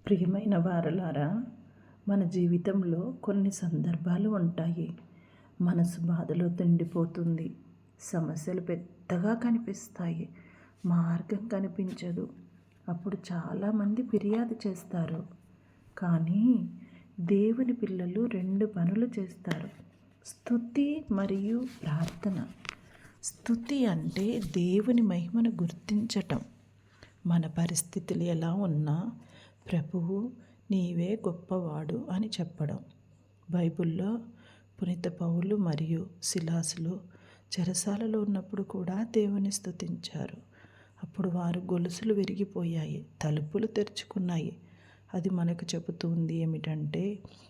ప్రియమైన వారలారా, మన జీవితంలో కొన్ని సందర్భాలు ఉంటాయి. మనసు బాధలో తిండిపోతుంది. సమస్యలు పెద్దగా కనిపిస్తాయి. మార్గం కనిపించదు. అప్పుడు చాలామంది ఫిర్యాదు చేస్తారు. కానీ దేవుని పిల్లలు 2 పనులు చేస్తారు: స్తుతి మరియు ప్రార్థన. స్తుతి అంటే దేవుని మహిమను గుర్తించటం. మన పరిస్థితులు ఎలా ఉన్నా ప్రభువు నీవే గొప్పవాడు అని చెప్పడం. బైబిల్లో పునీత పౌలు మరియు సిలాసులు చెరసాలలో ఉన్నప్పుడు కూడా దేవుని స్తుతించారు. అప్పుడు వారు గొలుసులు విరిగిపోయాయి, తలుపులు తెరుచుకున్నాయి. అది మనకు చెబుతుంది ఏమిటంటే,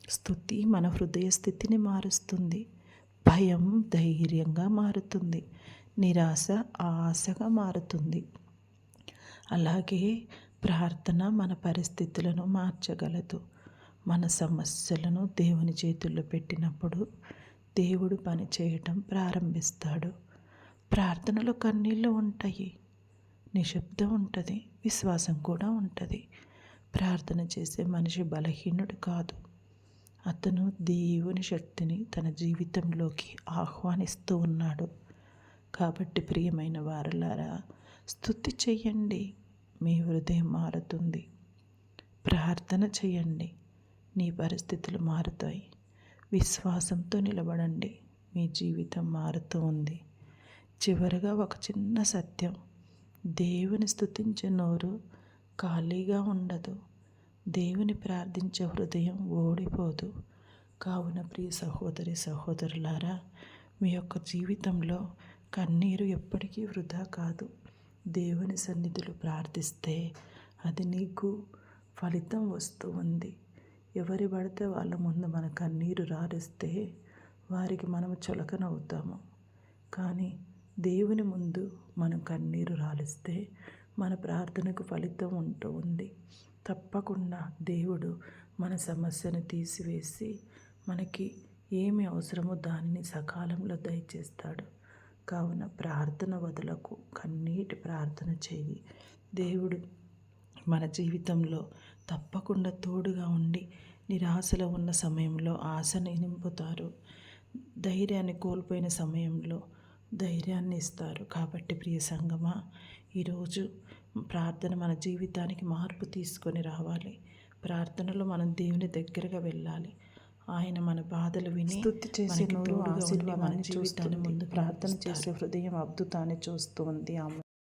స్తుతి మన హృదయ స్థితిని మారుస్తుంది. భయం ధైర్యంగా మారుతుంది. నిరాశ ఆశగా మారుతుంది. అలాగే ప్రార్థన మన పరిస్థితులను మార్చగలదు. మన సమస్యలను దేవుని చేతుల్లో పెట్టినప్పుడు దేవుడు పని చేయటం ప్రారంభిస్తాడు. ప్రార్థనలో కన్నీళ్ళు ఉంటాయి, నిశ్శబ్దం ఉంటుంది, విశ్వాసం కూడా ఉంటుంది. ప్రార్థన చేసే మనిషి బలహీనుడు కాదు. అతను దేవుని శక్తిని తన జీవితంలోకి ఆహ్వానిస్తూ ఉన్నాడు. కాబట్టి ప్రియమైన వారలారా, స్తుతి చెయ్యండి, మీ హృదయం మారుతుంది. ప్రార్థన చేయండి, నీ పరిస్థితులు మారుతాయి. విశ్వాసంతో నిలబడండి, మీ జీవితం మారుతూ ఉంది. చివరగా ఒక చిన్న సత్యం: దేవుని స్తుతించే నోరు ఖాళీగా ఉండదు. దేవుని ప్రార్థించే హృదయం ఓడిపోదు. కావున ప్రియ సహోదరి సహోదరులారా, మీ యొక్క జీవితంలో కన్నీరు ఎప్పటికీ వృధా కాదు. దేవుని సన్నిధిలో ప్రార్థిస్తే అది నీకు ఫలితం వస్తూ ఉంది. ఎవరి పడితే వాళ్ళ ముందు మన కన్నీరు రారిస్తే వారికి మనము చులకనవుతాము. కానీ దేవుని ముందు మనం కన్నీరు రాలిస్తే మన ప్రార్థనకు ఫలితం ఉంటూ ఉంది. తప్పకుండా దేవుడు మన సమస్యను తీసివేసి మనకి ఏమి అవసరమో దానిని సకాలంలో దయచేస్తాడు. కావున ప్రార్థన వదలకు, కన్నీటి ప్రార్థన చేయి. దేవుడు మన జీవితంలో తప్పకుండా తోడుగా ఉండి నిరాశలో ఉన్న సమయంలో ఆశని నింపుతారు. ధైర్యాన్ని కోల్పోయిన సమయంలో ధైర్యాన్ని ఇస్తారు. కాబట్టి ప్రియ సంగమా, ఈరోజు ప్రార్థన మన జీవితానికి మార్పు తీసుకొని రావాలి. ప్రార్థనలో మనం దేవుని దగ్గరగా వెళ్ళాలి. ఆయన మన బాధలు విని స్తుతి చేసే నోరు మన ఆశీర్వాదాన్ని జీవితాన్ని ముందు ప్రార్థన చేసే హృదయం అద్భుతాన్ని చూస్తుంది. ఆమె